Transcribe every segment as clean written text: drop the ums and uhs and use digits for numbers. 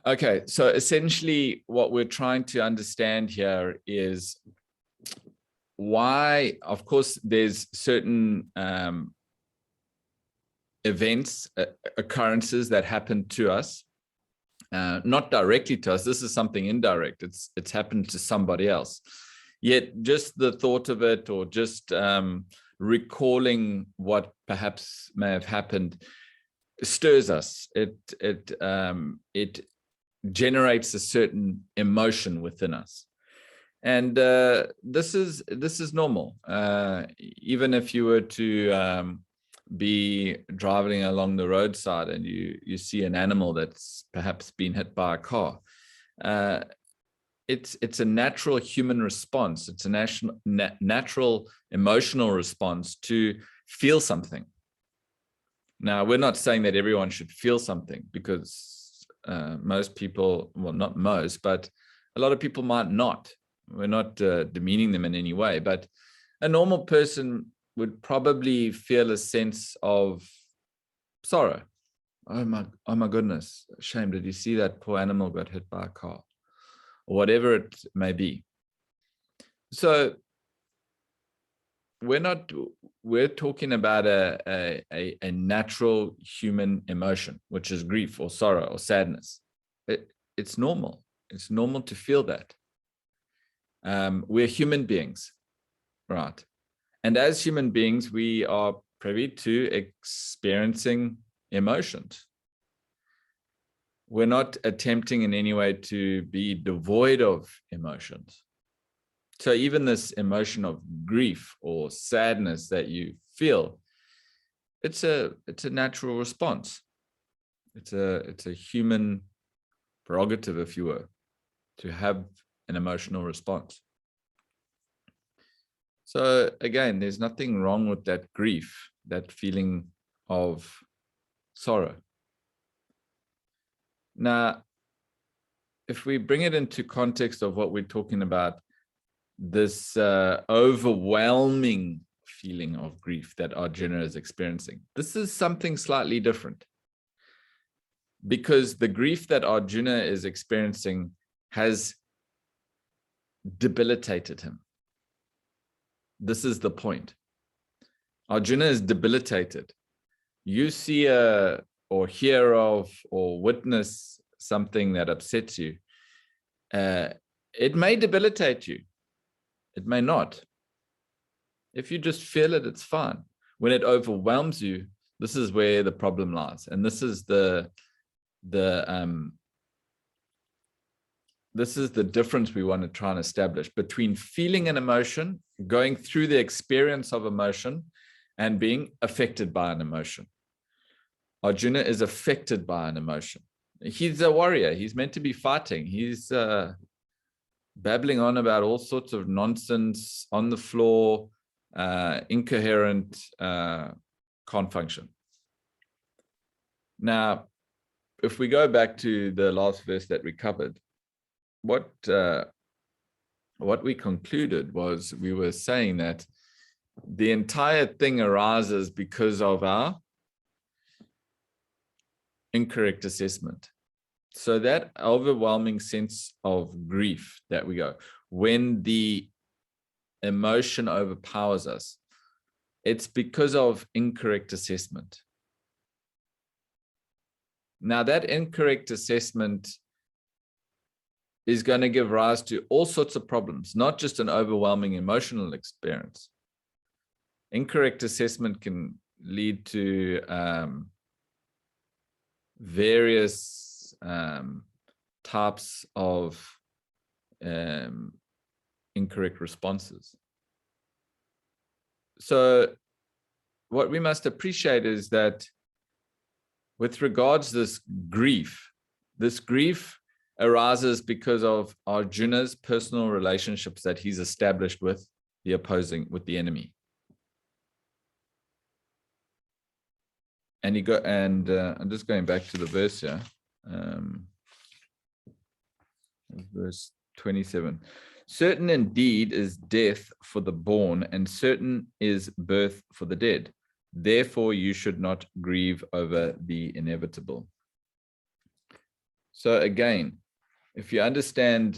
Okay, so essentially what we're trying to understand here is why, of course, there's certain events, occurrences that happen to us, not directly to us. This is something indirect. It's happened to somebody else. Yet just the thought of it, or just recalling what perhaps may have happened, stirs us. It generates a certain emotion within us. And this is normal. Even if you were to be driving along the roadside and you see an animal that's perhaps been hit by a car, it's a natural human response. It's a natural emotional response to feel something. Now, we're not saying that everyone should feel something, because most people, well, not most, but a lot of people might not. We're not demeaning them in any way, but a normal person would probably feel a sense of sorrow. Oh my goodness, shame. Did you see that poor animal got hit by a car? Or whatever it may be. So we're talking about a natural human emotion, which is grief or sorrow or sadness. It's normal. It's normal to feel that. We're human beings, right? And as human beings, we are privy to experiencing emotions. We're not attempting in any way to be devoid of emotions. So even this emotion of grief or sadness that you feel, it's a natural response. It's a human prerogative, if you were, to have an emotional response. So again, there's nothing wrong with that grief, that feeling of sorrow. Now, if we bring it into context of what we're talking about, this overwhelming feeling of grief that Arjuna is experiencing, this is something slightly different. Because the grief that Arjuna is experiencing has debilitated him. This is the point. Arjuna is debilitated. You see or hear of or witness something that upsets you. It may debilitate you. It may not. If you just feel it, it's fine. When it overwhelms you, this is where the problem lies. And this is the difference we want to try and establish between feeling an emotion, going through the experience of emotion, and being affected by an emotion. Arjuna is affected by an emotion. He's a warrior. He's meant to be fighting. He's babbling on about all sorts of nonsense on the floor, incoherent, can't function. Now, if we go back to the last verse that we covered, what we concluded was, we were saying that the entire thing arises because of our incorrect assessment. So that overwhelming sense of grief that we go, when the emotion overpowers us, it's because of incorrect assessment. Now, that incorrect assessment is going to give rise to all sorts of problems, not just an overwhelming emotional experience. Incorrect assessment can lead to various types of incorrect responses. So what we must appreciate is that with regards to this grief arises because of Arjuna's personal relationships that he's established with the enemy. And I'm just going back to the verse here. Verse 27. Certain indeed is death for the born, and certain is birth for the dead. Therefore, you should not grieve over the inevitable. So again, if you understand,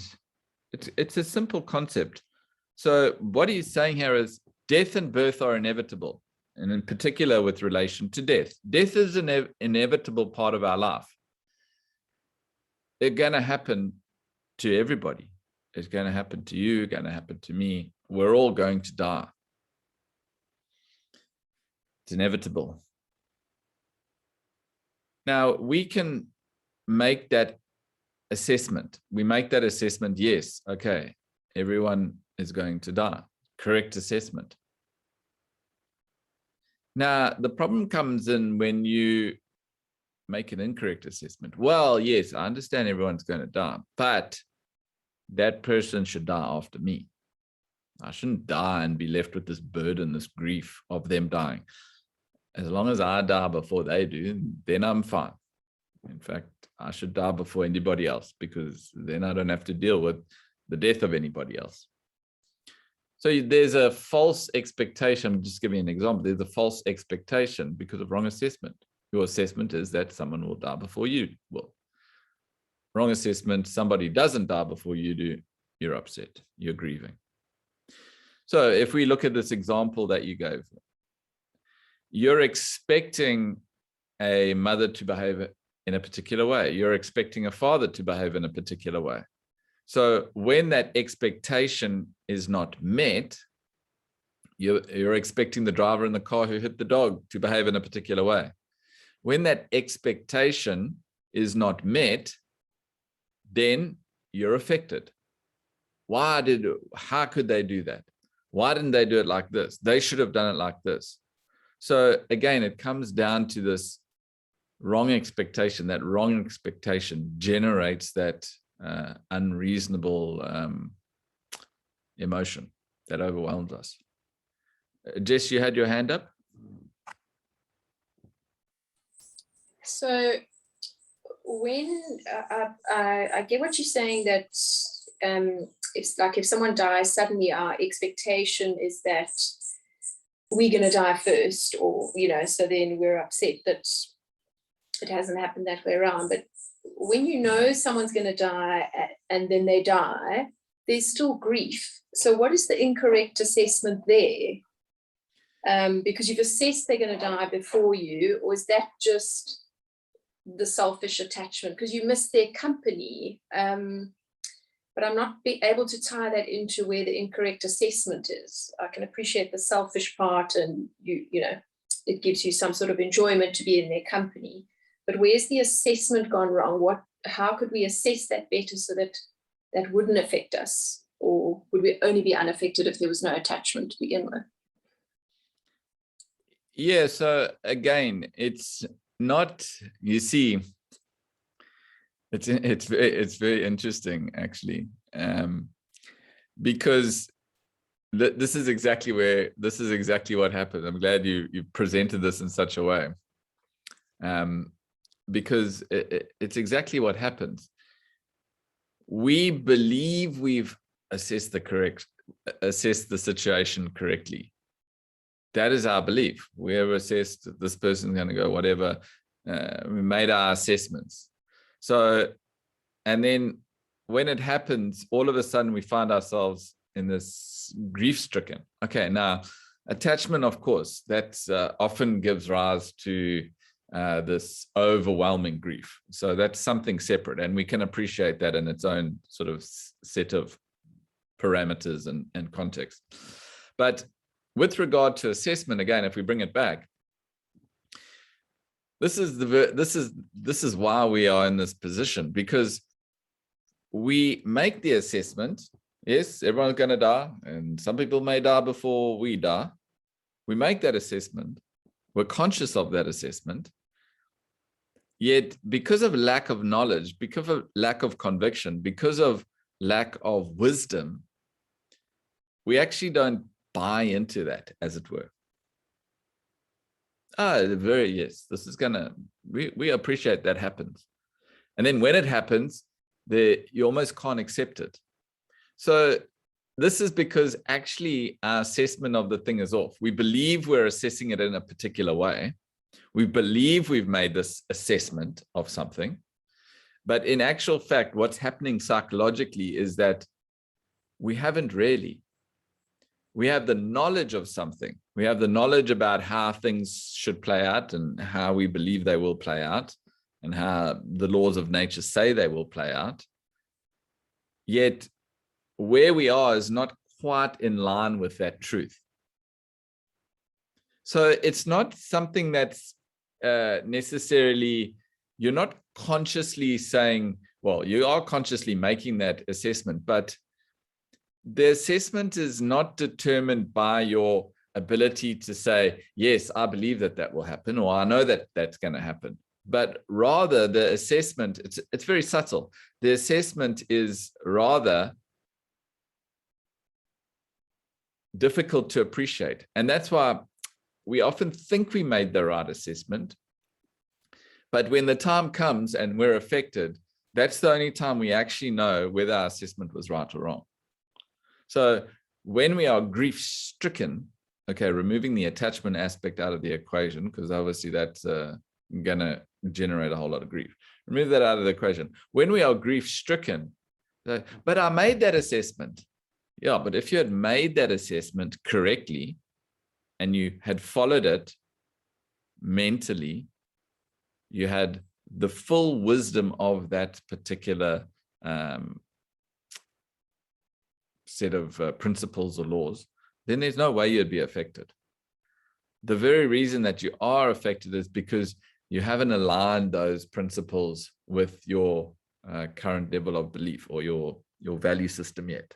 it's a simple concept. So what he's saying here is death and birth are inevitable, and in particular with relation to death. Death is an inevitable part of our life. It's going to happen to everybody. It's going to happen to you, going to happen to me. We're all going to die. It's inevitable. Now, we can make that assessment. We make that assessment, yes, okay, everyone is going to die. Correct assessment. Now, the problem comes in when you make an incorrect assessment. Well, yes, I understand everyone's going to die, but that person should die after me. I shouldn't die and be left with this burden, this grief of them dying. As long as I die before they do, then I'm fine. In fact, I should die before anybody else, because then I don't have to deal with the death of anybody else. So there's a false expectation. I'm just giving you an example. There's a false expectation because of wrong assessment. Your assessment is that someone will die before you will. Wrong assessment, somebody doesn't die before you do, you're upset, you're grieving. So if we look at this example that you gave, you're expecting a mother to behave in a particular way. You're expecting a father to behave in a particular way. So when that expectation is not met, you're expecting the driver in the car who hit the dog to behave in a particular way. When that expectation is not met, then you're affected. How could they do that? Why didn't they do it like this? They should have done it like this. So again, it comes down to this wrong expectation. That wrong expectation generates that unreasonable emotion that overwhelms us. Jess, you had your hand up? So when I get what you're saying, that it's like if someone dies suddenly, our expectation is that we're going to die first, or, you know, so then we're upset that it hasn't happened that way around. But when you know someone's going to die and then they die, there's still grief. So what is the incorrect assessment there? Because you've assessed they're going to die before you, or is that just the selfish attachment because you miss their company? But I'm not able to tie that into where the incorrect assessment is. I can appreciate the selfish part, and you know, it gives you some sort of enjoyment to be in their company. But where's the assessment gone wrong? How could we assess that better so that that wouldn't affect us? Or would we only be unaffected if there was no attachment to begin with? Yeah, so again, it's not, you see, it's very interesting actually, because this is exactly what happened. I'm glad you presented this in such a way, because it's exactly what happens. We believe we've assessed the situation correctly. That is our belief. We have assessed this person's going to go whatever. We made our assessments. So, and then when it happens, all of a sudden we find ourselves in this grief-stricken. Okay, now attachment, of course, that's often gives rise to this overwhelming grief. So that's something separate, and we can appreciate that in its own sort of set of parameters and context. But with regard to assessment, again, if we bring it back, this is why we are in this position, because we make the assessment. Yes, everyone's going to die, and some people may die before we die. We make that assessment. We're conscious of that assessment. Yet, because of lack of knowledge, because of lack of conviction, because of lack of wisdom, we actually don't buy into that, as it were. Yes, this is gonna, we appreciate that happens. And then when it happens, you almost can't accept it. So this is because actually our assessment of the thing is off. We believe we're assessing it in a particular way. We believe we've made this assessment of something, But in actual fact, what's happening psychologically is that we haven't really. We have the knowledge of something. We have the knowledge about how things should play out and how we believe they will play out and how the laws of nature say they will play out. Yet where we are is not quite in line with that truth. So it's not something that's necessarily, you're not consciously saying, well, you are consciously making that assessment, but the assessment is not determined by your ability to say, yes, I believe that that will happen, or I know that that's going to happen. But rather the assessment, it's very subtle. The assessment is rather difficult to appreciate. And that's why we often think we made the right assessment. But when the time comes and we're affected, that's the only time we actually know whether our assessment was right or wrong. So when we are grief stricken, okay, removing the attachment aspect out of the equation, because obviously that's going to generate a whole lot of grief. Remove that out of the equation. When we are grief stricken, but I made that assessment. Yeah, but if you had made that assessment correctly and you had followed it mentally, you had the full wisdom of that particular set of principles or laws, then there's no way you'd be affected. The very reason that you are affected is because you haven't aligned those principles with your current level of belief or your value system yet.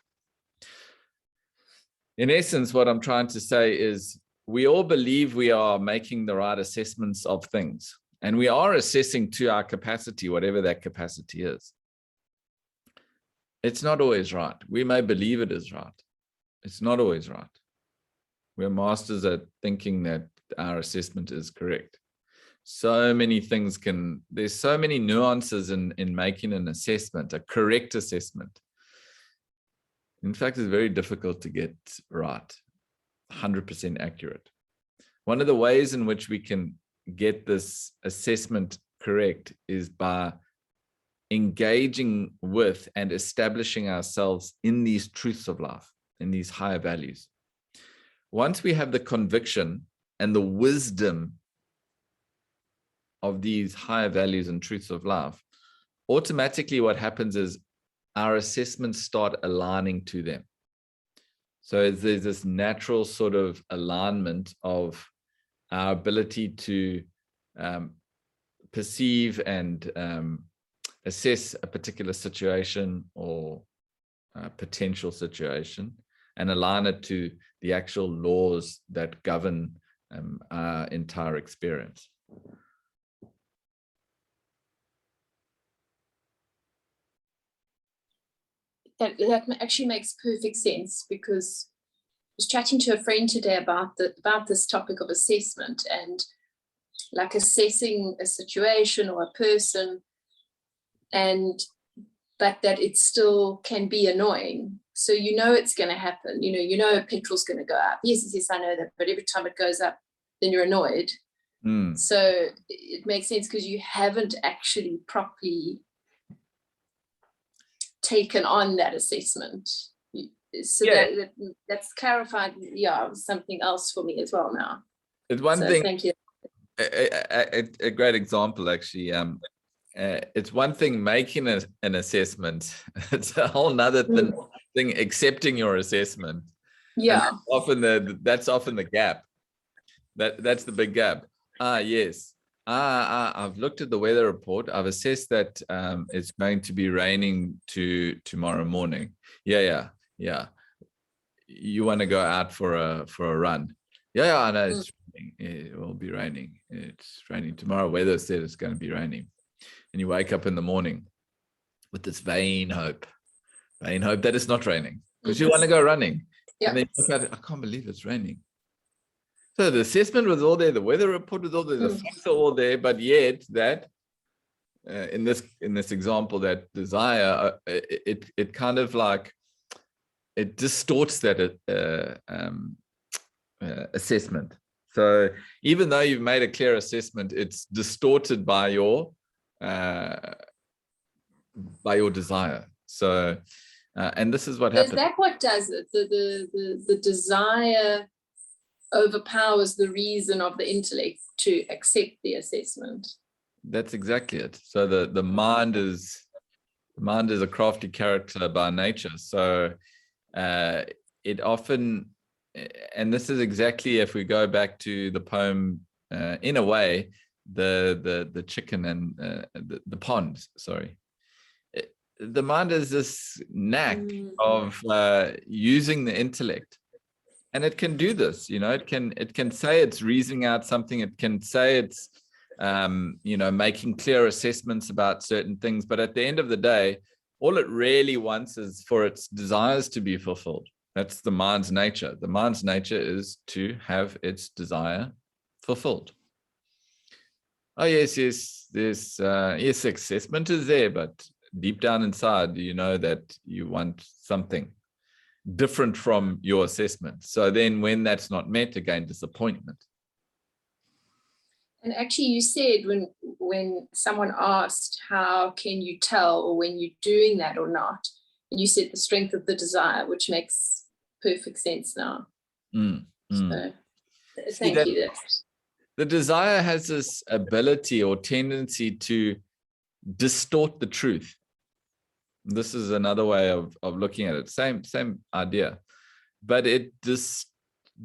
In essence, what I'm trying to say is we all believe we are making the right assessments of things, and we are assessing to our capacity, whatever that capacity is. It's not always right. We may believe it is right. It's not always right. We're masters at thinking that our assessment is correct. So many things there's so many nuances in making an assessment, a correct assessment. In fact, it's very difficult to get right, 100% accurate. One of the ways in which we can get this assessment correct is by engaging with and establishing ourselves in these truths of life, in these higher values. Once we have the conviction and the wisdom of these higher values and truths of life, automatically what happens is our assessments start aligning to them. So there's this natural sort of alignment of our ability to perceive and assess a particular situation or a potential situation and align it to the actual laws that govern our entire experience. That actually makes perfect sense, because I was chatting to a friend today about this topic of assessment, and like assessing a situation or a person, but that it still can be annoying. So it's going to happen. Petrol's going to go up. Yes, I know that. But every time it goes up, then you're annoyed. So it makes sense because you haven't actually properly taken on that assessment. So yeah. That's clarified. Yeah, something else for me as well now. It's one thing. Thank you. A great example, actually. It's one thing making an assessment. It's a whole nother thing accepting your assessment. Yeah. That's often the gap. That's the big gap. Yes. I've looked at the weather report. I've assessed that it's going to be raining tomorrow morning. Yeah. You want to go out for a run? Yeah, I know it's raining. It will be raining. It's raining tomorrow. Weather said it's going to be raining. And you wake up in the morning with this vain hope that it's not raining because you want to go running. Yeah. And then you look at it, I can't believe it's raining. So the assessment was all there, the weather report was all there, the facts are all there, but yet that in this example, that desire, it kind of like it distorts that assessment. So even though you've made a clear assessment, it's distorted by your by your desire. So, and this is what Is happens. that what does it? The desire overpowers the reason of the intellect to accept the assessment. That's exactly it. So the mind is a crafty character by nature. So it often, and this is exactly, if we go back to the poem, in a way, the chicken and the pond. Sorry, the mind is this knack of using the intellect. And it can do this, it can say it's reasoning out something. It can say it's, making clear assessments about certain things. But at the end of the day, all it really wants is for its desires to be fulfilled. That's the mind's nature. The mind's nature is to have its desire fulfilled. Oh, yes, there's yes, assessment is there, but deep down inside, you know that you want something different from your assessment. So then when that's not met, again, disappointment. And actually you said when someone asked, how can you tell, or when you're doing that or not, and you said the strength of the desire, which makes perfect sense now. So thank you. The desire has this ability or tendency to distort the truth. This is another way of looking at it. Same idea, but it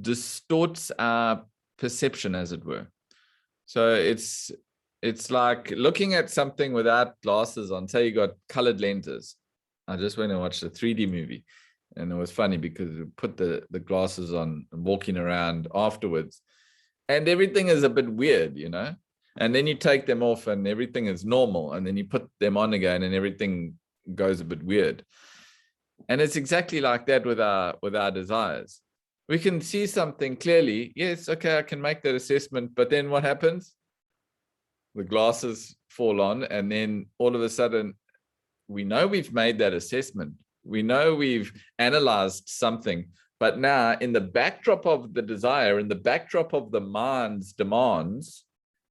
distorts our perception, as it were. So it's like looking at something without glasses on. Say you got colored lenses. I just went and watched a 3D movie, and it was funny because we put the glasses on and walking around afterwards, and everything is a bit weird, and then you take them off and everything is normal, and then you put them on again and everything goes a bit weird. And it's exactly like that with our desires. We can see something clearly. Yes, okay, I can make that assessment, but then what happens? The glasses fall on, and then all of a sudden we know we've made that assessment. We know we've analyzed something, but now in the backdrop of the desire, in the backdrop of the mind's demands,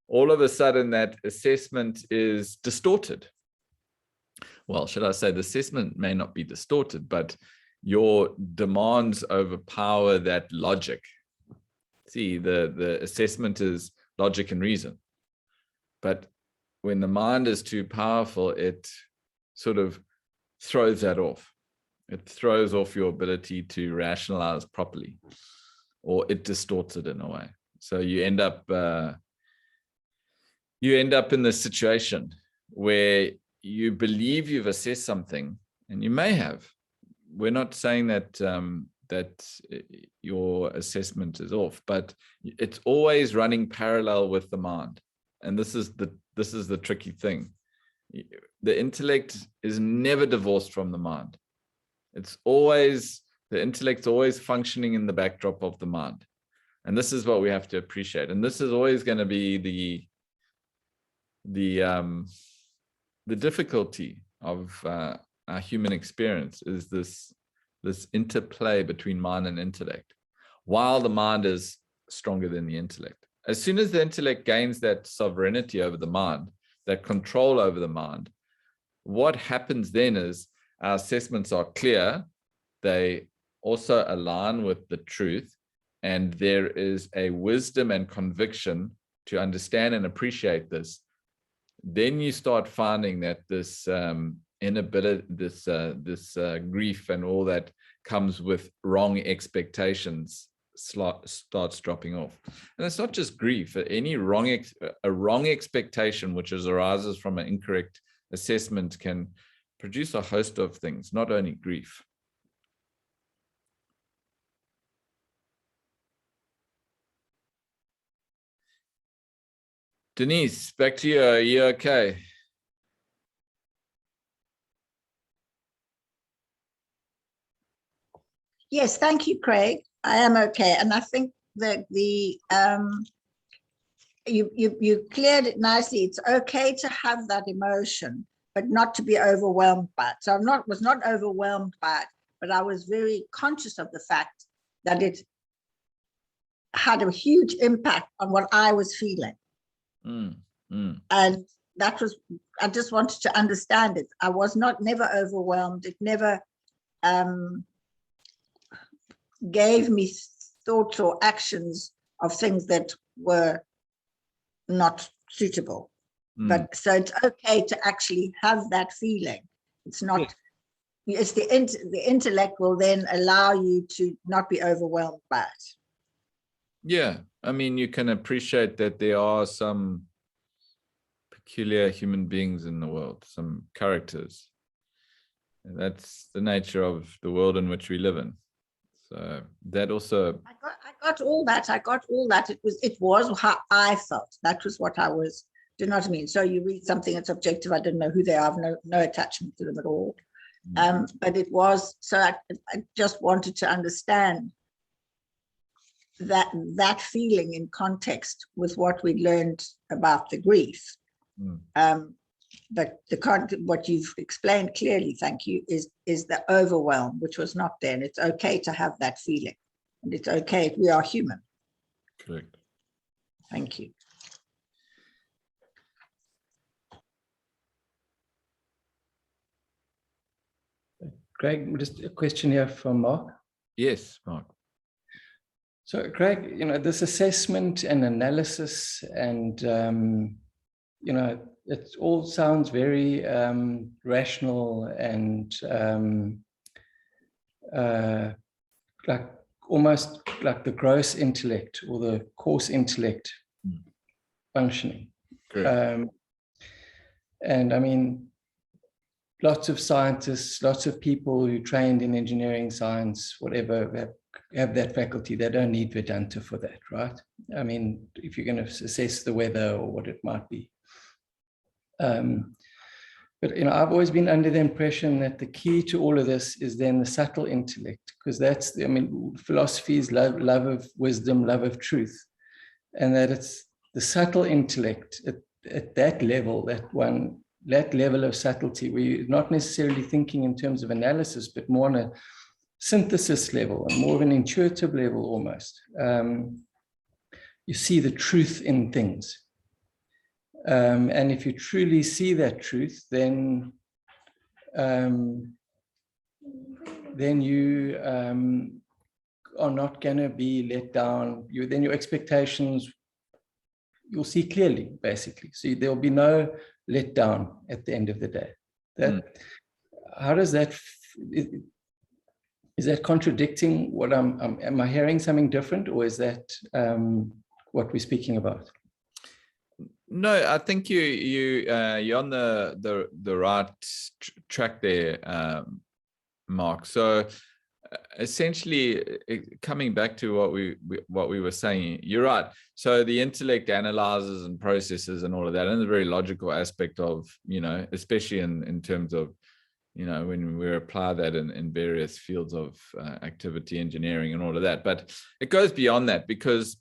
all of a sudden that assessment is distorted. Well, should I say the assessment may not be distorted, but your demands overpower that logic. See, the assessment is logic and reason. But when the mind is too powerful, it sort of throws that off. It throws off your ability to rationalize properly, or it distorts it in a way. So you end up in this situation where you believe you've assessed something, and you may have. We're not saying that that your assessment is off, but it's always running parallel with the mind. And this is the tricky thing. The intellect is never divorced from the mind. The intellect's always functioning in the backdrop of the mind. And this is what we have to appreciate. And this is always going to be the difficulty of our human experience, is this interplay between mind and intellect, while the mind is stronger than the intellect. As soon as the intellect gains that sovereignty over the mind, that control over the mind, what happens then is our assessments are clear. They also align with the truth, and there is a wisdom and conviction to understand and appreciate this. Then you start finding that this inability, this grief and all that comes with wrong expectations starts dropping off. And it's not just grief. Any wrong expectation which arises from an incorrect assessment can produce a host of things, not only grief. Denise, back to you. Are you okay? Yes, thank you, Craig. I am okay. And I think that you cleared it nicely. It's okay to have that emotion, but not to be overwhelmed by it. So I was not overwhelmed by it, but I was very conscious of the fact that it had a huge impact on what I was feeling. And that was I just wanted to understand it. I was never overwhelmed. It never gave me thoughts or actions of things that were not suitable. But so it's okay to actually have that feeling. It's not, it's the intellect will then allow you to not be overwhelmed by it. Yeah, I mean, you can appreciate that there are some peculiar human beings in the world, some characters. And that's the nature of the world in which we live in. So that also, I got all that. I got all that. It was how I felt. That was what I was. Do you know what I mean? So you read something that's objective. I didn't know who they are. I have no attachment to them at all. But it was, so I just wanted to understand that feeling in context with what we learned about the grief. But what you've explained clearly, thank you, is the overwhelm, which was not there. And it's okay to have that feeling. And it's okay. We are human. correct. Thank you. Greg, just a question here from Mark. Yes, Mark. So, Greg, this assessment and analysis and, it all sounds very rational and like almost like the gross intellect or the coarse intellect functioning. Correct. And I mean, lots of scientists, lots of people who trained in engineering, science, whatever, have that faculty. They don't need Vedanta for that, right? I mean, if you're going to assess the weather or what it might be. But I've always been under the impression that the key to all of this is then the subtle intellect, because that's, philosophy is love of wisdom, love of truth, and that it's the subtle intellect at that level, that level of subtlety, where you're not necessarily thinking in terms of analysis, but more on a synthesis level and more of an intuitive level almost. You see the truth in things. And if you truly see that truth, then you are not going to be let down. Then your expectations, you'll see clearly, basically. So there'll be no let down at the end of the day. How does that? Is that contradicting what am I hearing something different, or is that what we're speaking about? No, I think you're on the right track there, Mark. So essentially, coming back to what we were saying, you're right. So the intellect analyzes and processes and all of that, and the very logical aspect of, especially in terms of, when we apply that in various fields of activity, engineering and all of that. But it goes beyond that, because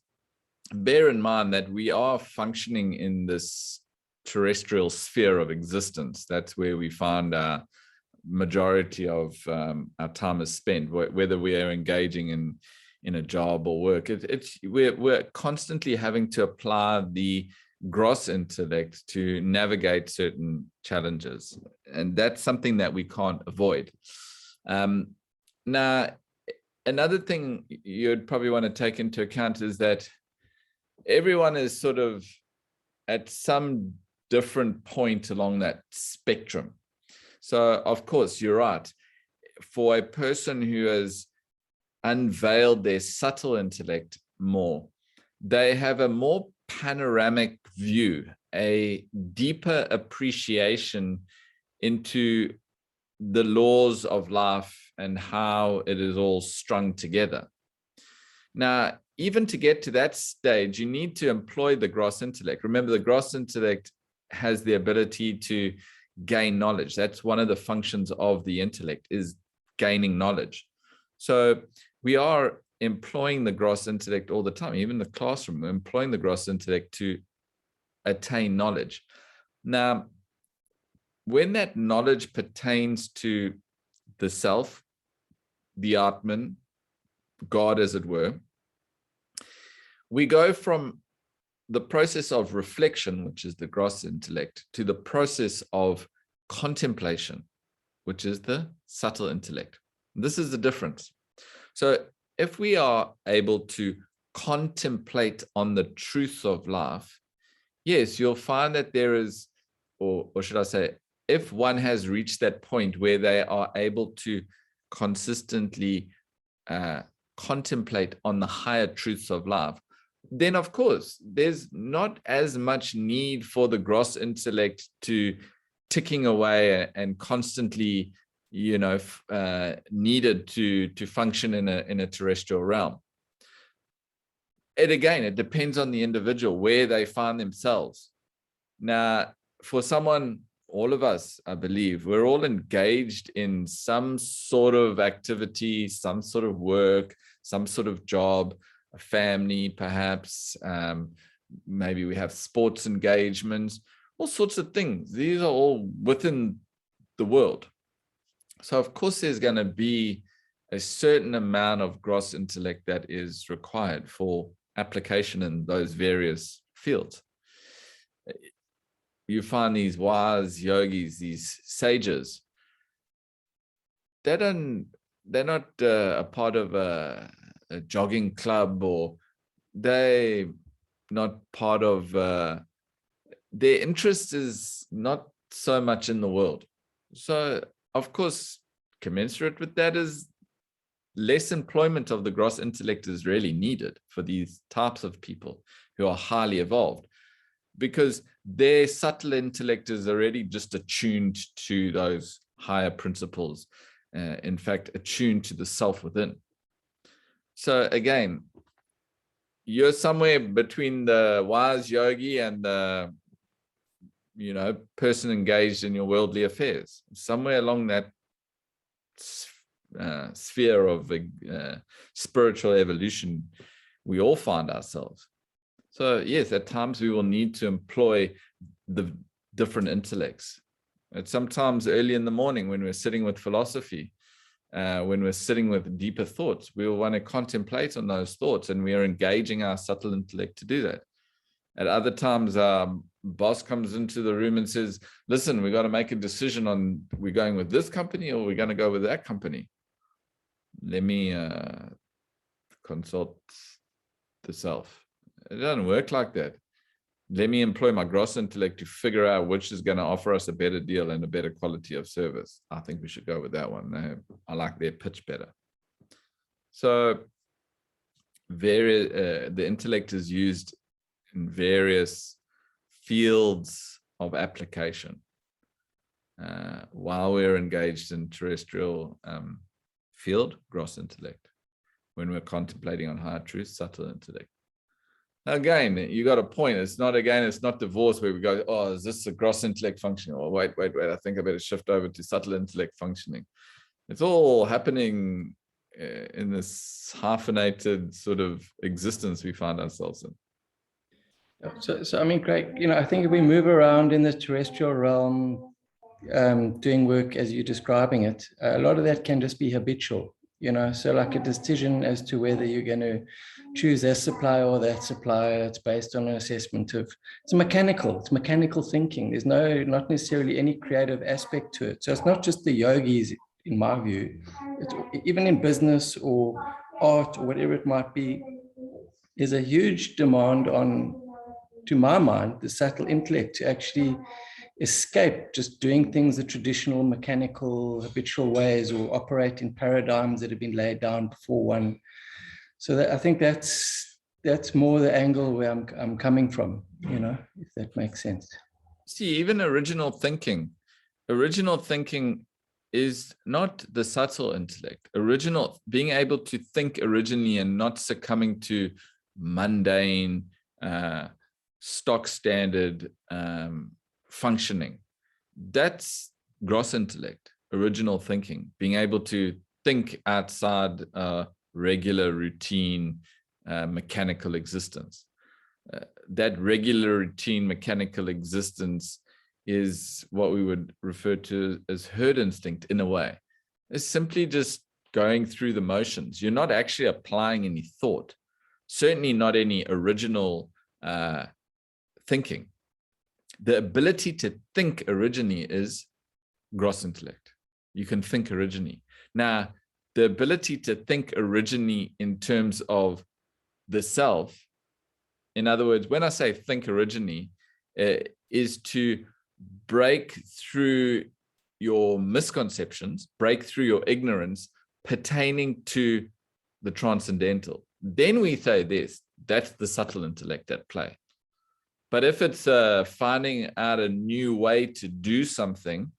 bear in mind that we are functioning in this terrestrial sphere of existence. That's where we find our majority of our time is spent, whether we are engaging in a job or work. We're constantly having to apply the gross intellect to navigate certain challenges, and that's something that we can't avoid. Now, another thing you'd probably want to take into account is that everyone is sort of at some different point along that spectrum. So, of course, you're right. For a person who has unveiled their subtle intellect more, they have a more panoramic view, a deeper appreciation into the laws of life and how it is all strung together. Now, even to get to that stage, you need to employ the gross intellect. Remember, the gross intellect has the ability to gain knowledge. That's one of the functions of the intellect, is gaining knowledge. So we are employing the gross intellect all the time. Even in the classroom, we're employing the gross intellect to attain knowledge. Now, when that knowledge pertains to the self, the Atman, God, as it were, we go from the process of reflection, which is the gross intellect, to the process of contemplation, which is the subtle intellect. This is the difference. So if we are able to contemplate on the truth of life, yes, you'll find that there is, or should I say, if one has reached that point where they are able to consistently contemplate on the higher truths of life, then of course there's not as much need for the gross intellect to ticking away and constantly, needed to function in a terrestrial realm. It depends on the individual where they find themselves. Now, for someone, all of us, I believe, we're all engaged in some sort of activity, some sort of work, some sort of job, a family, perhaps. Maybe we have sports engagements, all sorts of things. These are all within the world. So, of course, there's going to be a certain amount of gross intellect that is required for application in those various fields. You find these wise yogis, these sages, they're not a part of a jogging club, or they not part of their interest is not so much in the world. So of course, commensurate with that is less employment of the gross intellect is really needed for these types of people who are highly evolved, because their subtle intellect is already just attuned to those higher principles, in fact, attuned to the self within. So again, you're somewhere between the wise yogi and the person engaged in your worldly affairs. Somewhere along that sphere of spiritual evolution, we all find ourselves. So yes, at times we will need to employ the different intellects. And sometimes early in the morning when we're sitting with philosophy, when we're sitting with deeper thoughts, we will want to contemplate on those thoughts, and we are engaging our subtle intellect to do that. At other times, our boss comes into the room and says, listen, we got to make a decision on, we're going with this company or we're going to go with that company. Let me consult the self. It doesn't work like that. Let me employ my gross intellect to figure out which is going to offer us a better deal and a better quality of service. I think we should go with that one. I like their pitch better. So the intellect is used in various fields of application while we're engaged in terrestrial field, gross intellect. When we're contemplating on higher truth, subtle intellect. Again, you got a point. It's not divorce where we go, oh, is this a gross intellect functioning? Or wait, I think I better shift over to subtle intellect functioning. It's all happening in this hyphenated sort of existence we find ourselves in. So I mean, Craig, I think if we move around in the terrestrial realm, doing work as you're describing it, a lot of that can just be habitual, so like a decision as to whether you're going to choose this supplier or that supplier. It's based on an assessment of, it's mechanical thinking. There's not necessarily any creative aspect to it. So it's not just the yogis, in my view. It's, even in business or art or whatever it might be, there's a huge demand on, to my mind, the subtle intellect to actually escape just doing things the traditional, mechanical, habitual ways, or operate in paradigms that have been laid down before one. So I think that's more the angle where I'm coming from, if that makes sense. See, even original thinking is not the subtle intellect. Being able to think originally and not succumbing to mundane, stock standard functioning. That's gross intellect, original thinking, being able to think outside regular routine mechanical existence. That regular routine mechanical existence is what we would refer to as herd instinct in a way. It's simply just going through the motions. You're not actually applying any thought, certainly not any original thinking. The ability to think originally is gross intellect. You can think originally. Now, the ability to think originally in terms of the self, in other words, when I say think originally, is to break through your misconceptions, break through your ignorance pertaining to the transcendental. Then we say this, that's the subtle intellect at play. But if it's finding out a new way to do something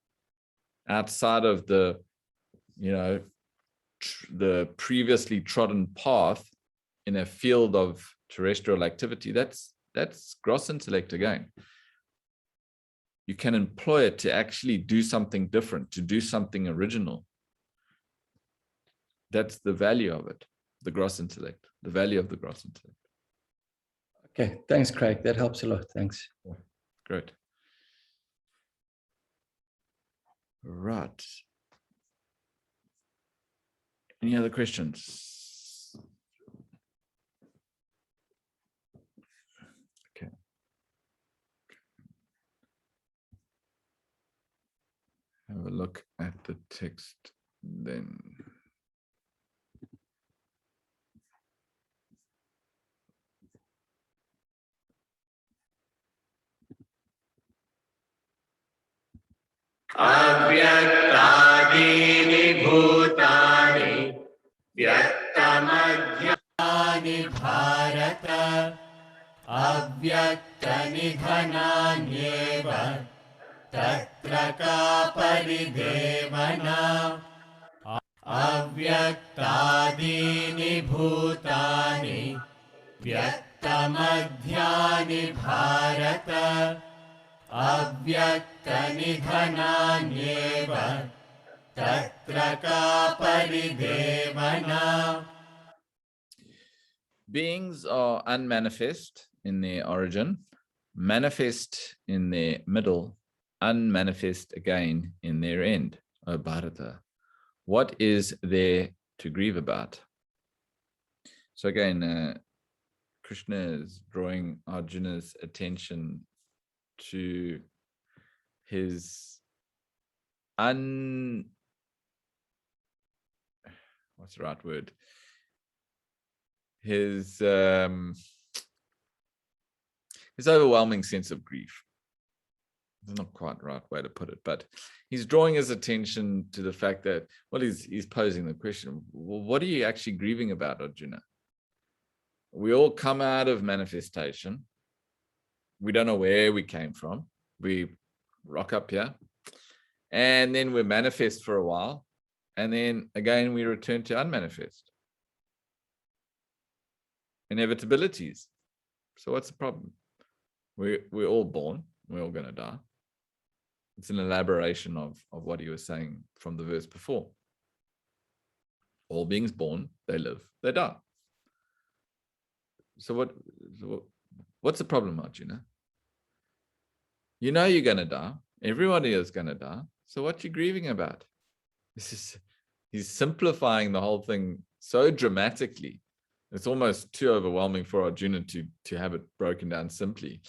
outside of the, the previously trodden path in a field of terrestrial activity, that's gross intellect again. You can employ it to actually do something different, to do something original. That's the value of it, the gross intellect, the value of the gross intellect. Okay, thanks, Craig. That helps a lot. Thanks. Great. Right. Any other questions? Okay. Have a look at the text then. अव्यक्तादीनि भूतानि व्यक्तमध्यानि भारत अव्यक्तनिधनान्येव तत्र का परिदेवना अव्यक्तादीनि भूतानि व्यक्तमध्यानि भारत अव्यक्तनिधनान्येव तत्र का परिदेवना. Beings are unmanifest in their origin, manifest in their middle, unmanifest again in their end. O Bharata, what is there to grieve about? So again, Krishna is drawing Arjuna's attention to his what's the right word? His overwhelming sense of grief. It's not quite the right way to put it, but he's drawing his attention to the fact that, well, he's posing the question, well, what are you actually grieving about, Arjuna? We all come out of manifestation. We don't know where we came from. We rock up here, and then we manifest for a while, and then again we return to unmanifest. Inevitabilities. So what's the problem? We're all born. We're all going to die. It's an elaboration of what he was saying from the verse before. All beings born, they live, they die. So what's the problem, Arjuna? You know you're going to die. Everybody is going to die. So what are you grieving about? He's simplifying the whole thing so dramatically. It's almost too overwhelming for Arjuna to have it broken down simply.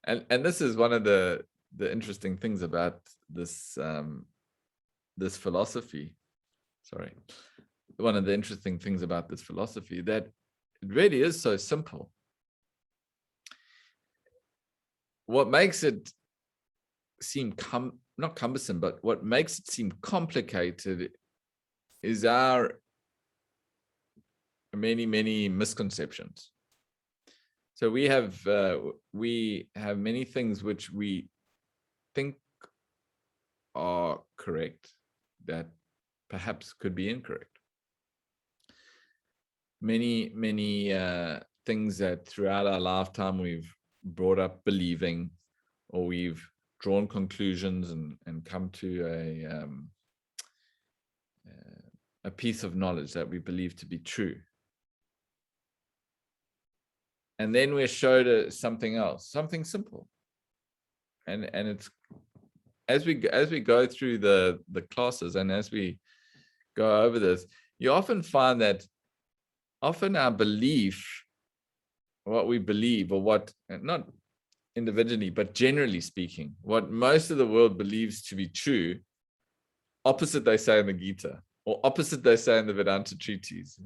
And this is one of the interesting things about this this philosophy. Sorry. One of the interesting things about this philosophy, that it really is so simple. What makes it seem not cumbersome, but what makes it seem complicated is our many misconceptions. So we have many things which we think are correct that perhaps could be incorrect. Many things that throughout our lifetime we've brought up believing, or we've drawn conclusions and come to a piece of knowledge that we believe to be true. And then we're showed something else, something simple. And it's as we go through the classes and as we go over this, you often find that often our belief what we believe, or what, not individually, but generally speaking, what most of the world believes to be true, opposite they say in the Gita, or opposite they say in the Vedanta treatise.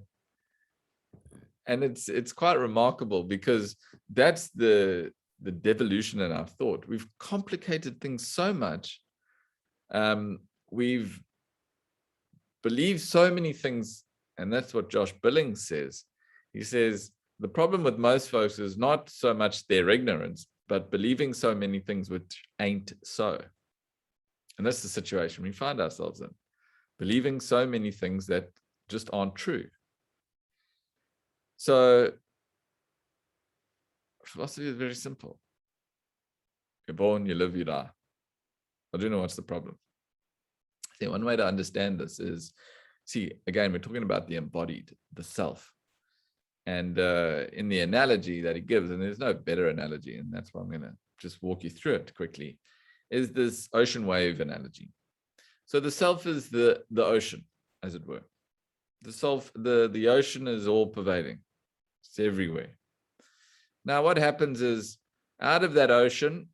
And it's quite remarkable, because that's the devolution in our thought. We've complicated things so much. We've believed so many things, and that's what Josh Billings says. He says the problem with most folks is not so much their ignorance, but believing so many things which ain't so. And that's the situation we find ourselves in, believing so many things that just aren't true. So philosophy is very simple. You're born, you live, you die. I don't know what's the problem. I think one way to understand this is, see, again, we're talking about the embodied, the self. And in the analogy that he gives, and there's no better analogy, and that's why I'm going to just walk you through it quickly, is this ocean wave analogy. So the self is the ocean, as it were. The self, the ocean is all pervading. It's everywhere. Now, what happens is, out of that ocean,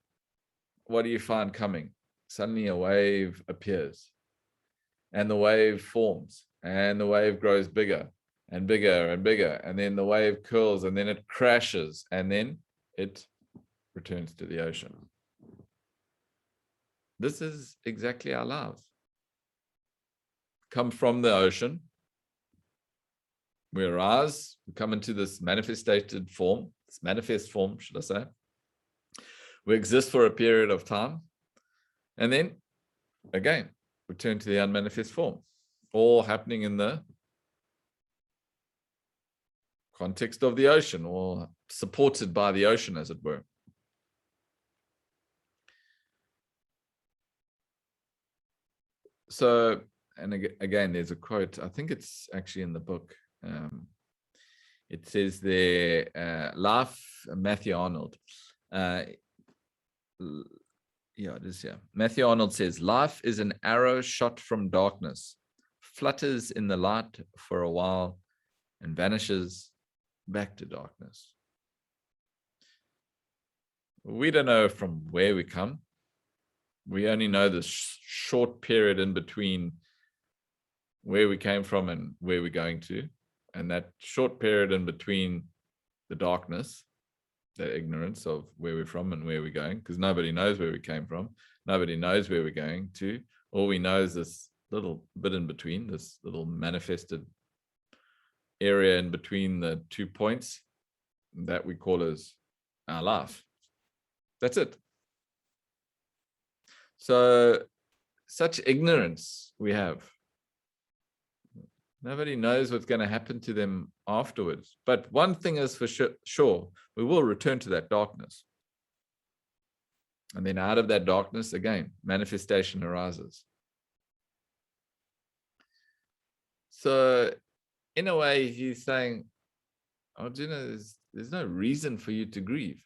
what do you find coming? Suddenly a wave appears, and the wave forms, and the wave grows bigger and bigger and bigger, and then the wave curls, and then it crashes, and then it returns to the ocean. This is exactly our lives. Come from the ocean, we arise, we come into this manifested form, this manifest form, should I say. We exist for a period of time, and then, again, return to the unmanifest form, all happening in the context of the ocean, or supported by the ocean, as it were. So, and again, there's a quote, I think it's actually in the book. It says there, Matthew Arnold. Yeah, it is here. Matthew Arnold says, life is an arrow shot from darkness, flutters in the light for a while, and vanishes back to darkness. We don't know from where we come. We only know this short period in between where we came from and where we're going to. And that short period in between the darkness, the ignorance of where we're from and where we're going, because nobody knows where we came from. Nobody knows where we're going to. All we know is this little bit in between, this little manifested area in between the 2 points that we call as our life. That's it. So such ignorance we have. Nobody knows what's going to happen to them afterwards. But one thing is for sure, we will return to that darkness. And then out of that darkness, again, manifestation arises. So in a way, he's saying, Arjuna, there's no reason for you to grieve.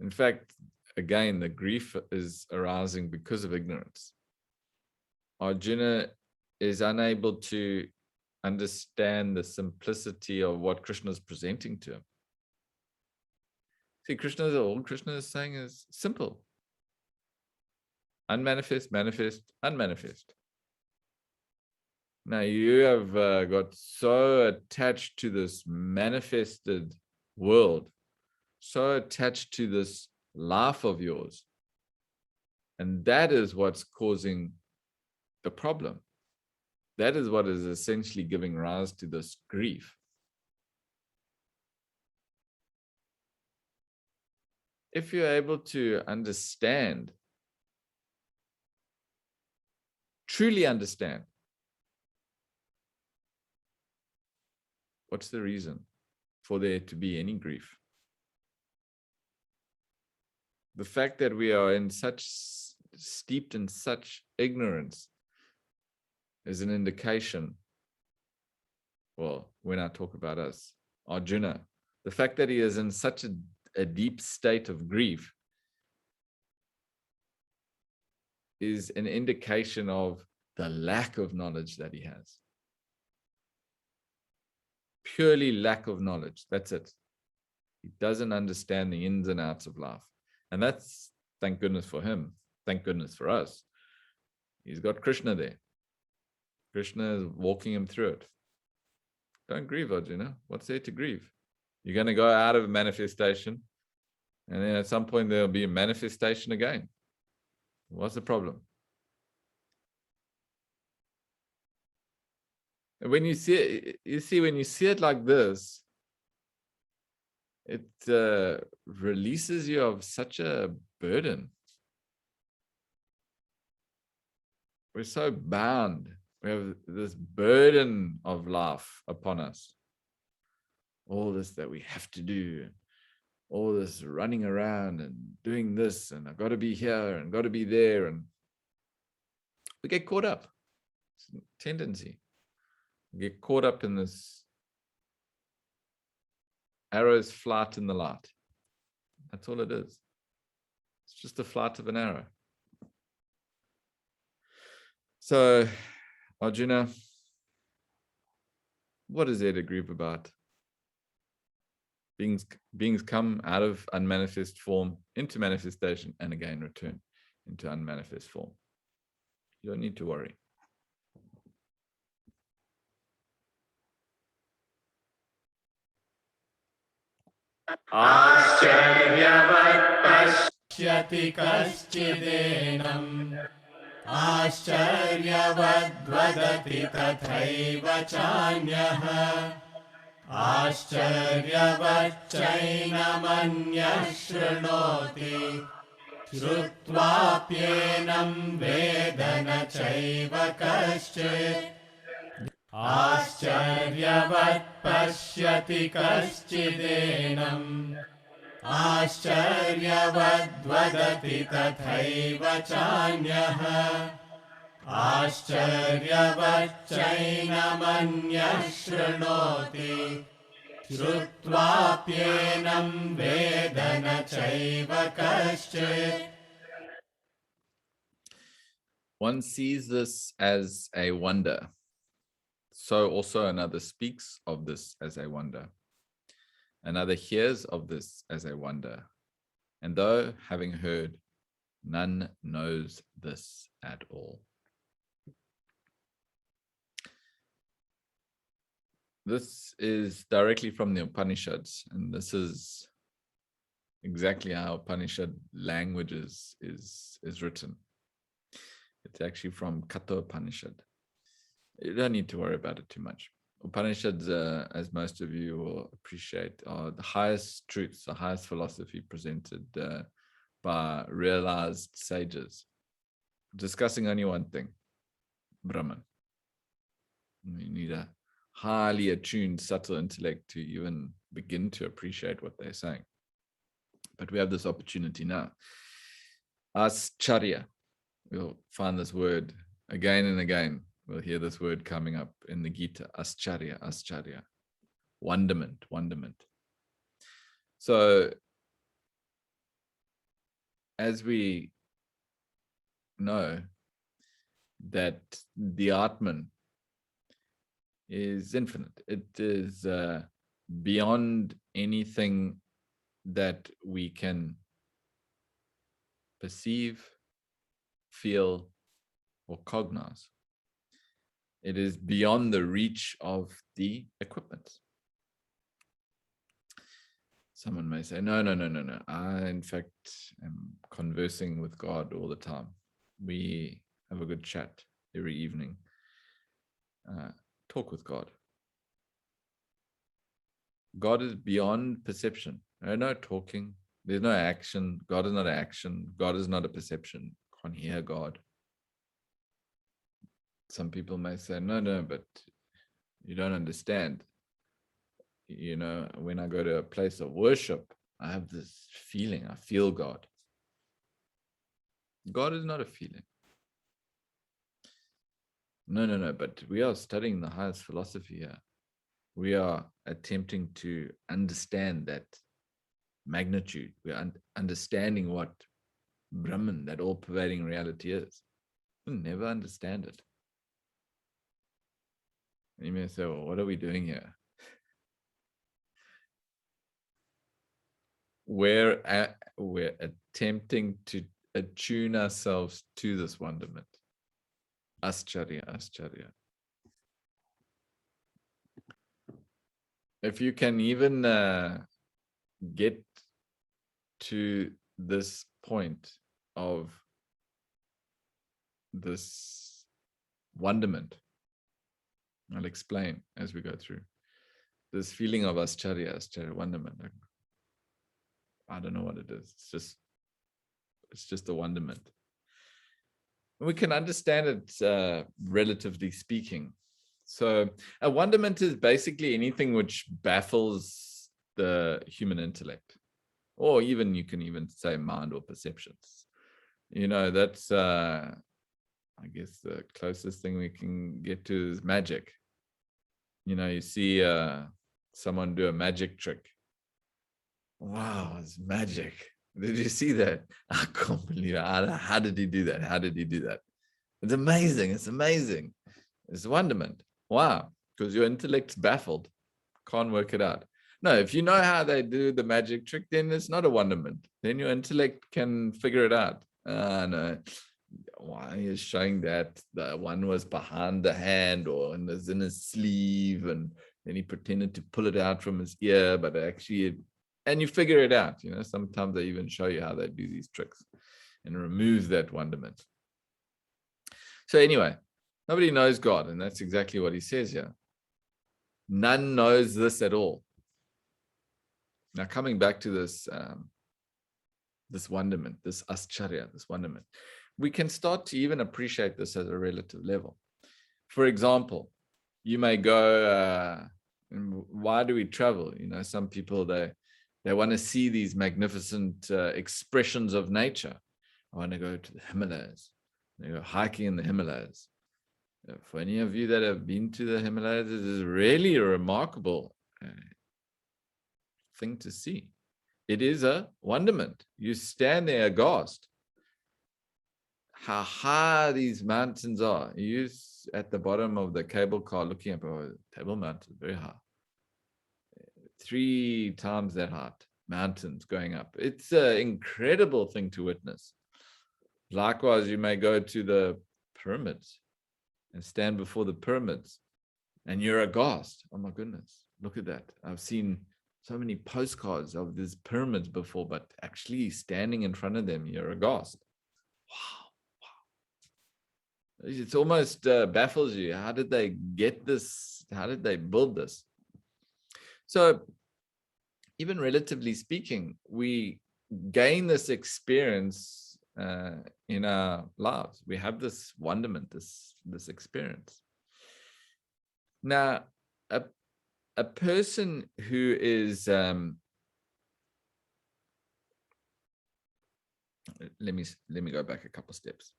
In fact, again, the grief is arising because of ignorance. Arjuna is unable to understand the simplicity of what Krishna is presenting to him. See, all Krishna is saying is simple. Unmanifest, manifest, unmanifest. Now you have got so attached to this manifested world, so attached to this life of yours. And that is what's causing the problem. That is what is essentially giving rise to this grief. If you're able to understand, truly understand, what's the reason for there to be any grief? The fact that we are steeped in such ignorance is an indication. Well, when I talk about us, Arjuna, the fact that he is in such a deep state of grief is an indication of the lack of knowledge that he has. purely lack of knowledge. That's it. He doesn't understand the ins and outs of life. And that's, thank goodness for him. Thank goodness for us. He's got Krishna there. Krishna is walking him through it. Don't grieve, Arjuna. What's there to grieve? You're going to go out of manifestation, and then at some point there'll be a manifestation again. What's the problem? And when you see it, when you see it like this, it releases you of such a burden. We're so bound. We have this burden of life upon us. All this that we have to do, all this running around and doing this, and I've got to be here and got to be there, and we get caught up. It's a tendency. We get caught up in this arrow's flight in the light. That's all it is. It's just the flight of an arrow. So, Arjuna, what is there to grieve about? Beings come out of unmanifest form into manifestation and again return into unmanifest form. You don't need to worry. आश्चर्यवत् पश्यति कश्चिदेनम् आश्चर्यवद्वदति तथैव चान्यः आश्चर्यवच्चैनमन्यः शृणोति श्रुत्वाप्येनं वेद न चैव कश्चित् आश्चर्यवत् पश्यति कश्चिदेनम् आश्चर्यवद्वदति तथैव चान्यः आश्चर्यवच्चैनमन्यः शृणोति श्रुत्वाप्येनं वेद न चैव कश्चित्. One sees this as a wonder. So also another speaks of this as a wonder. Another hears of this as a wonder. And though having heard, none knows this at all. This is directly from the Upanishads, and this is exactly how Upanishad languages is written. It's actually from Katha Upanishad. You don't need to worry about it too much. Upanishads, as most of you will appreciate, are the highest truths, the highest philosophy presented by realized sages, discussing only one thing, Brahman. You need a highly attuned, subtle intellect to even begin to appreciate what they're saying. But we have this opportunity now. Ascharya. We'll find this word again and again. We'll hear this word coming up in the Gita. Ascharya, ascharya. Wonderment, wonderment. So, as we know that the Atman is infinite. It is beyond anything that we can perceive, feel, or cognize. It is beyond the reach of the equipment. Someone may say, no. I, in fact, am conversing with God all the time. We have a good chat every evening. Talk with God. God is beyond perception. No talking. There's no action. God is not action. God is not a perception. Can't hear God. Some people may say, no, but you don't understand. You know, when I go to a place of worship, I have this feeling. I feel God. God is not a feeling. No, but we are studying the highest philosophy here. We are attempting to understand that magnitude. We are understanding what Brahman, that all-pervading reality is. We'll never understand it. And you may say, well, what are we doing here? we're attempting to attune ourselves to this wonderment. Ascharya, ascharya. If you can even get to this point of this wonderment, I'll explain as we go through. This feeling of ascharya, ascharya, wonderment. I don't know what it is. It's just a wonderment. We can understand it relatively speaking. So a wonderment is basically anything which baffles the human intellect, or even you can even say mind or perceptions. You know, that's I guess the closest thing we can get to is magic. You know, you see someone do a magic trick. Wow, it's magic. Did you see that? I can't believe it. How did he do that? How did he do that? It's amazing. It's amazing. It's wonderment. Wow. Because your intellect's baffled. Can't work it out. No, if you know how they do the magic trick, then it's not a wonderment. Then your intellect can figure it out. No. Why is showing that the one was behind the hand or and was in his sleeve, and then he pretended to pull it out from his ear, but actually, and you figure it out. You know, sometimes they even show you how they do these tricks and remove that wonderment. So anyway, nobody knows God, and that's exactly what he says here. None knows this at all. Now, coming back to this, this wonderment, this ascharya, this wonderment, we can start to even appreciate this at a relative level. For example, you may go, why do we travel? You know, some people, they want to see these magnificent expressions of nature. I want to go to the Himalayas. They go hiking in the Himalayas. For any of you that have been to the Himalayas, it is really a remarkable thing to see. It is a wonderment. You stand there aghast how high these mountains are. You're at the bottom of the cable car looking up, oh, Table Mountain, very high. 3 times that height, mountains going up. It's an incredible thing to witness. Likewise, you may go to the pyramids and stand before the pyramids and you're aghast. Oh my goodness, look at that. I've seen so many postcards of these pyramids before, but actually standing in front of them, you're aghast. Wow. It's almost baffles you. How did they get this? How did they build this? So even relatively speaking, we gain this experience in our lives. We have this wonderment, this experience. Now, a person who is let me go back a couple steps.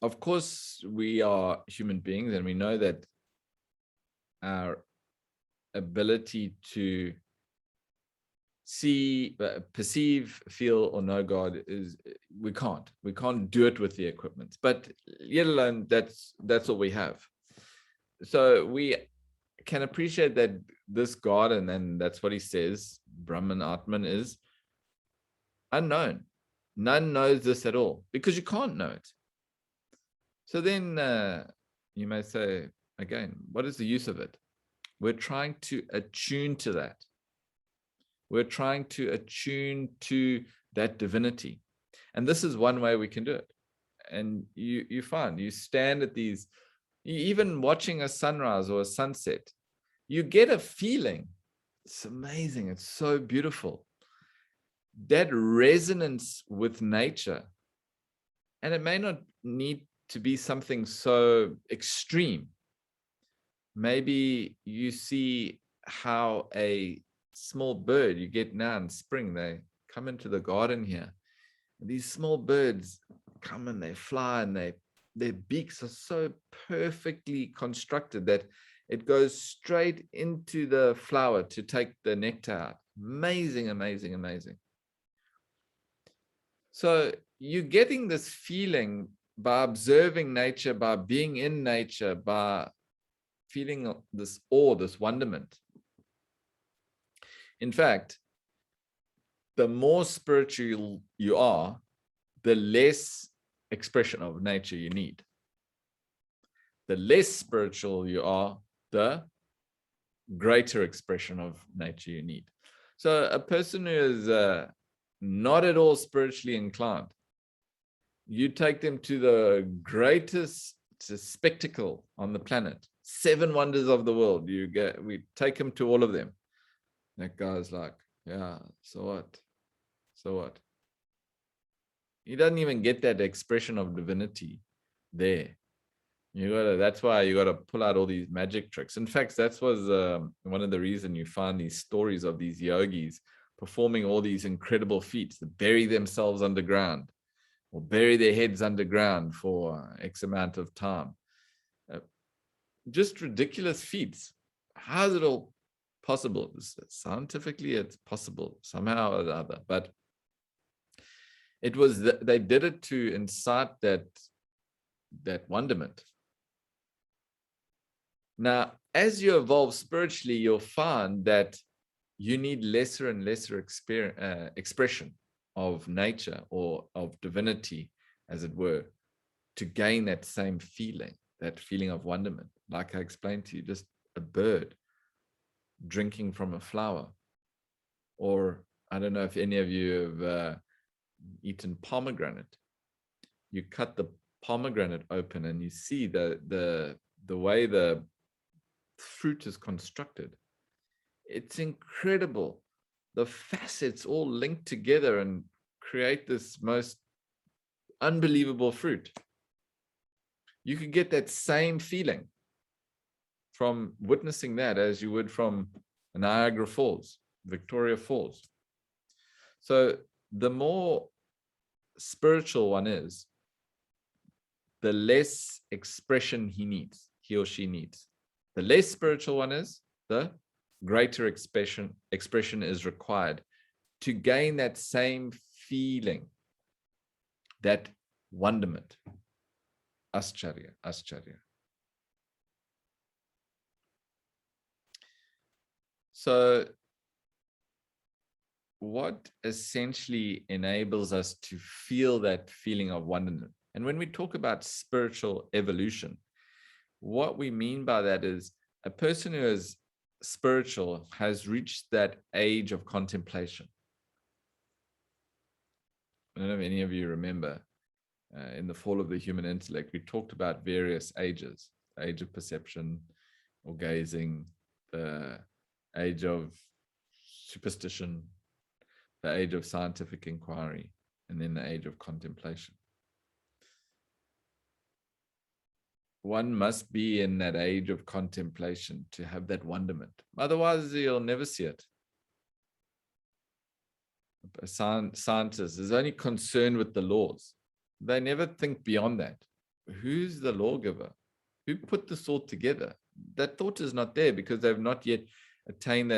Of course, we are human beings, and we know that our ability to see, perceive, feel, or know God is we can't do it with the equipment. But yet alone, that's all we have. So we can appreciate that this God, and then that's what he says, Brahman Atman, is unknown. None knows this at all, because you can't know it. So then you may say, again, what is the use of it? We're trying to attune to that. We're trying to attune to that divinity. And this is one way we can do it. And you find, you stand at these, even watching a sunrise or a sunset, you get a feeling. It's amazing. It's so beautiful. That resonance with nature. And it may not need to be something so extreme. Maybe you see how a small bird, you get now in spring, they come into the garden here. These small birds come and they fly, and their beaks are so perfectly constructed that it goes straight into the flower to take the nectar out. Amazing, amazing, amazing. So you're getting this feeling by observing nature, by being in nature, by feeling this awe, this wonderment. In fact, the more spiritual you are, the less expression of nature you need. The less spiritual you are, the greater expression of nature you need. So a person who is not at all spiritually inclined, you take them to the greatest spectacle on the planet, 7 wonders of the world. We take him to all of them. That guy's like, yeah, so what? So what? He doesn't even get that expression of divinity there. That's why you gotta pull out all these magic tricks. In fact, that was one of the reasons you find these stories of these yogis performing all these incredible feats, that bury themselves underground or bury their heads underground for X amount of time. Just ridiculous feats. How is it all possible? Scientifically, it's possible somehow or the other, but it was they did it to incite that wonderment. Now, as you evolve spiritually, you'll find that you need lesser and lesser expression of nature or of divinity, as it were, to gain that same feeling, that feeling of wonderment. Like I explained to you, just a bird drinking from a flower. Or I don't know if any of you have eaten pomegranate. You cut the pomegranate open and you see the way the fruit is constructed. It's incredible. The facets all linked together and create this most unbelievable fruit. You could get that same feeling from witnessing that as you would from Niagara Falls, Victoria Falls. So the more spiritual one is, the less expression he or she needs. The less spiritual one is, the greater expression is required to gain that same feeling, that wonderment. Ascharya. So what essentially enables us to feel that feeling of wonderment? And when we talk about spiritual evolution, what we mean by that is a person who is spiritual has reached that age of contemplation. I don't know if any of you remember in the Fall of the Human Intellect, we talked about various ages: the age of perception or gazing, the age of superstition, the age of scientific inquiry, and then the age of contemplation. One must be in that age of contemplation to have that wonderment. Otherwise, you'll never see it. A scientist is only concerned with the laws. They never think beyond that. Who's the lawgiver? Who put this all together? That thought is not there because they've not yet attained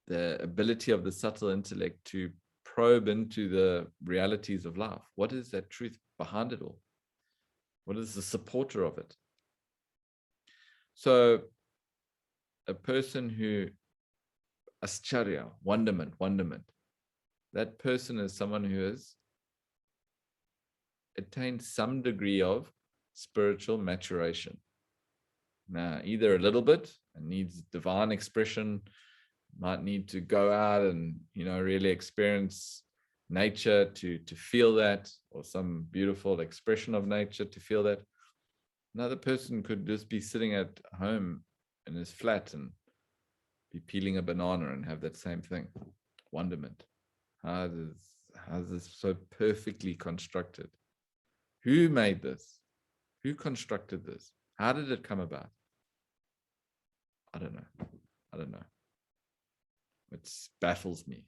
the ability of the subtle intellect to probe into the realities of life. What is that truth behind it all? What is the supporter of it? So a person who, ascharya, wonderment, that person is someone who has attained some degree of spiritual maturation. Now, either a little bit and needs divine expression, might need to go out and, really experience nature to feel that, or some beautiful expression of nature to feel that. Another person could just be sitting at home in his flat and be peeling a banana and have that same thing. Wonderment. How is this so perfectly constructed? Who made this? Who constructed this? How did it come about? I don't know. It baffles me.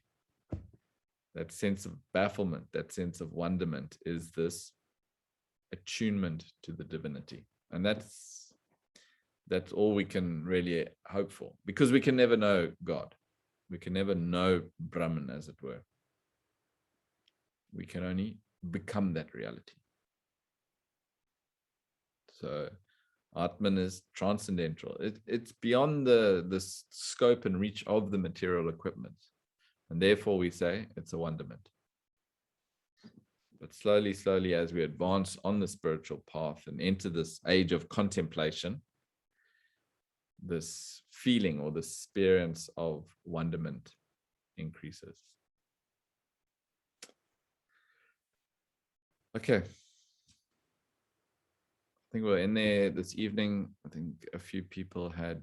That sense of bafflement, that sense of wonderment is this attunement to the divinity. And that's all we can really hope for, because we can never know God. We can never know Brahman, as it were. We can only become that reality. So Atman is transcendental. It's beyond the scope and reach of the material equipment. And therefore we say it's a wonderment. But slowly, slowly, as we advance on the spiritual path and enter this age of contemplation, this feeling or the experience of wonderment increases. Okay. I think we're in there this evening. I think a few people had